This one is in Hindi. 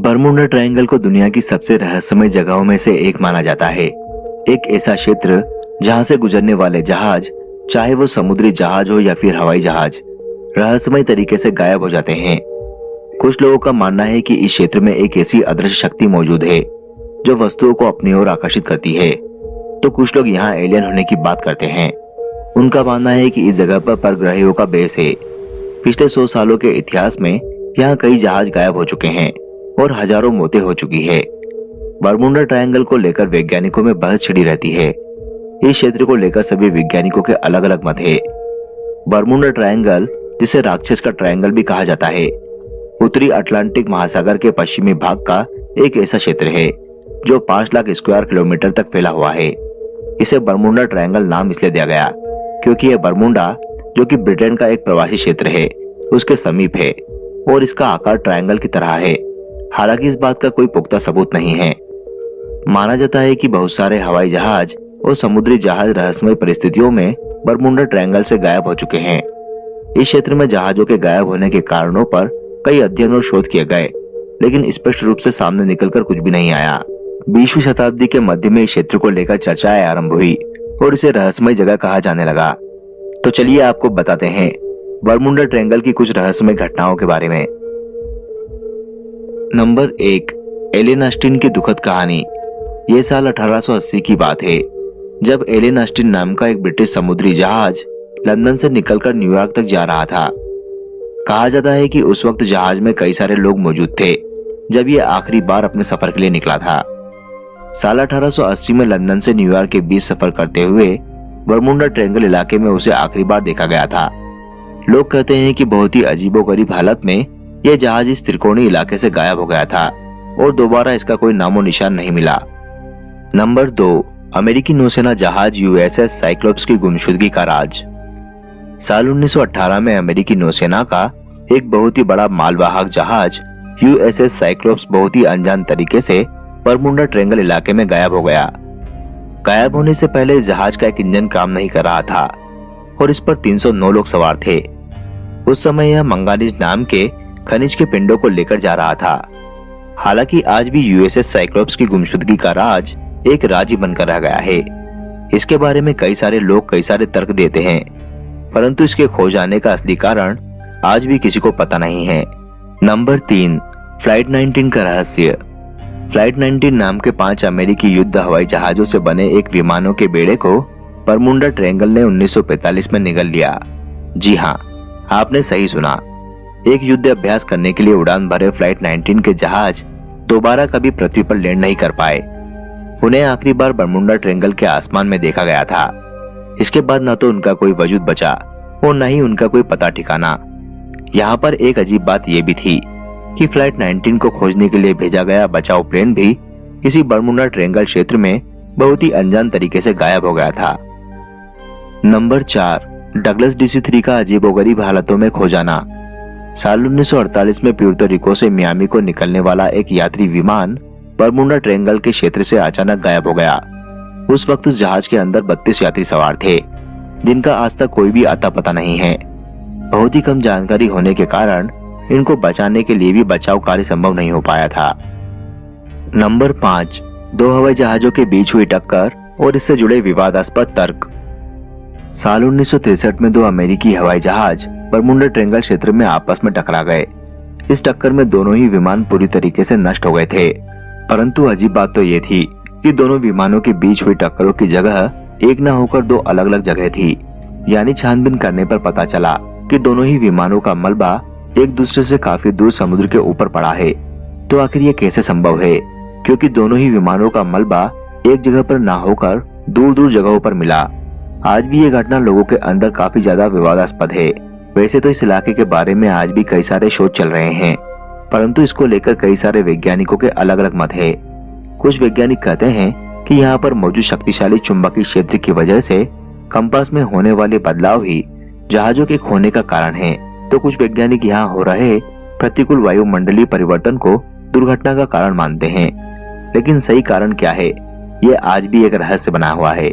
बरमूडा ट्रायंगल को दुनिया की सबसे रहस्यमय जगहों में से एक माना जाता है। एक ऐसा क्षेत्र जहां से गुजरने वाले जहाज, चाहे वो समुद्री जहाज हो या फिर हवाई जहाज, रहस्यमय तरीके से गायब हो जाते हैं। कुछ लोगों का मानना है कि इस क्षेत्र में एक ऐसी अदृश्य शक्ति मौजूद है जो वस्तुओं को अपनी ओर आकर्षित करती है। तो कुछ लोग यहाँ एलियन होने की बात करते हैं। उनका मानना है कि इस जगह पर परग्रहियों का बेस है। पिछले 100 सालों के इतिहास में यहाँ कई जहाज गायब हो चुके हैं और हजारों मौतें हो चुकी है। बरमूडा ट्रायंगल को लेकर वैज्ञानिकों में बहस छिड़ी रहती है। इस क्षेत्र को लेकर सभी वैज्ञानिकों के अलग अलग मत है। बरमूडा ट्रायंगल, जिसे राक्षस का ट्रायंगल भी कहा जाता है, उत्तरी अटलांटिक महासागर के पश्चिमी भाग का एक ऐसा क्षेत्र है जो 5 लाख स्क्वायर किलोमीटर तक फैला हुआ है। इसे बरमूडा ट्रायंगल नाम इसलिए दिया गया क्योंकि यह बरमूडा, जो कि ब्रिटेन का एक प्रवासी क्षेत्र है, उसके समीप है और इसका आकार ट्रायंगल की तरह है। हालांकि इस बात का कोई पुख्ता सबूत नहीं है। माना जाता है कि बहुत सारे हवाई जहाज और समुद्री जहाज रहस्यमय परिस्थितियों में बरमूडा ट्रायंगल से गायब हो चुके हैं। इस क्षेत्र में जहाजों के गायब होने के कारणों पर कई अध्ययन और शोध किए गए, लेकिन स्पष्ट रूप से सामने निकलकर कुछ भी नहीं आया। 20वीं शताब्दी के मध्य में इस क्षेत्र को लेकर चर्चाएं आरंभ हुई और इसे रहस्यमय जगह कहा जाने लगा। तो चलिए आपको बताते हैं बरमूडा ट्रायंगल की कुछ रहस्यमय घटनाओं के बारे में। नंबर 1, एलेन ऑस्टिन की दुखद कहानी। यह साल 1880 की बात है, जब एलेन ऑस्टिन नाम का एक ब्रिटिश समुद्री जहाज लंदन से निकलकर न्यूयॉर्क तक जा रहा था। कहा जाता है कि उस वक्त जहाज में कई सारे लोग मौजूद थे जब यह आखिरी बार अपने सफर के लिए निकला था। साल 1880 में लंदन से न्यूयॉर्क के बीच सफर करते हुए बरमूडा ट्रायंगल इलाके में उसे आखिरी बार देखा गया था। लोग कहते हैं कि बहुत ही अजीबोगरीब हालत में यह जहाज इस त्रिकोणीय इलाके से गायब हो गया था और दोबारा इसका कोई नामो निशान नहीं मिला। नंबर 2, अमेरिकी नौसेना जहाज यूएसएस साइक्लोप्स की गुमशुदगी का राज। साल 1918 में अमेरिकी नौसेना का एक बहुत ही बड़ा मालवाहक जहाज यूएसएस साइक्लोप्स बहुत ही अनजान तरीके से बरमूडा ट्रायंगल इलाके में गायब हो गया। गायब होने से पहले इस जहाज का एक इंजन काम नहीं कर रहा था और इस पर 309 लोग सवार थे। उस समय यह मंगानीज नाम के खनिज के पिंडों को लेकर जा रहा था। हालांकि आज भी यूएसएस साइक्लोप्स की गुमशुदगी का राज एक राज ही बनकर रह गया है। इसके बारे में कई सारे लोग कई सारे तर्क देते हैं, परंतु इसके खो जाने का असली कारण आज भी किसी को पता नहीं है। नंबर 3, फ्लाइट 19 का रहस्य। फ्लाइट 19 नाम के 5 अमेरिकी युद्ध हवाई जहाजों से बने एक विमानों के बेड़े को बरमूडा ट्रायंगल ने 1945 में निगल लिया। जी हाँ, आपने सही सुना। एक युद्ध अभ्यास करने के लिए उड़ान भरे फ्लाइट 19 के जहाज दोबारा कभी पृथ्वी पर लैंड नहीं कर पाए। उन्हें आखिरी बार बरमूडा ट्रायंगल के आसमान में देखा गया था। इसके बाद न तो उनका कोई वजूद बचा और न ही उनका कोई पता ठिकाना। यहाँ पर एक अजीब बात यह भी थी कि फ्लाइट 19 को खोजने के लिए भेजा गया बचाव प्लेन भी इसी बरमूडा ट्रायंगल क्षेत्र में बहुत ही अनजान तरीके से गायब हो गया था। नंबर 4, डगलस DC-3 का अजीबोगरीब हालतों में खो जाना। साल 1948 में प्यूर्तो रिको से मियामी को निकलने वाला एक यात्री विमान बरमूडा ट्रायंगल के क्षेत्र से अचानक गायब हो गया। उस वक्त उस जहाज के अंदर 32 यात्री सवार थे, जिनका आज तक कोई भी अता पता नहीं है। बहुत ही कम जानकारी होने के कारण इनको बचाने के लिए भी बचाव कार्य संभव नहीं हो पाया था। नंबर 5, 2 हवाई जहाजों के बीच हुई टक्कर और इससे जुड़े विवादास्पद तर्क। साल 1963 में 2 अमेरिकी हवाई जहाज बरमूडा ट्रायंगल क्षेत्र में आपस में टकरा गए। इस टक्कर में दोनों ही विमान पूरी तरीके से नष्ट हो गए थे, परंतु अजीब बात तो ये थी कि दोनों विमानों के बीच हुई टक्करों की जगह एक न होकर 2 अलग अलग जगह थी। यानी छानबीन करने पर पता चला कि दोनों ही विमानों का मलबा एक दूसरे से काफी दूर समुद्र के ऊपर पड़ा है। तो आखिर ये कैसे संभव है, क्योंकि दोनों ही विमानों का मलबा एक जगह पर न होकर दूर दूर जगहों पर मिला। आज भी ये घटना लोगों के अंदर काफी ज्यादा विवादास्पद है। वैसे तो इस इलाके के बारे में आज भी कई सारे शोध चल रहे हैं, परंतु इसको लेकर कई सारे वैज्ञानिकों के अलग अलग मत है। कुछ वैज्ञानिक कहते हैं कि यहाँ पर मौजूद शक्तिशाली चुंबकीय क्षेत्र की वजह से कंपास में होने वाले बदलाव ही जहाजों के खोने का कारण है। तो कुछ वैज्ञानिक यहाँ हो रहे प्रतिकूल वायुमंडलीय परिवर्तन को दुर्घटना का कारण मानते हैं, लेकिन सही कारण क्या है, ये आज भी एक रहस्य बना हुआ है।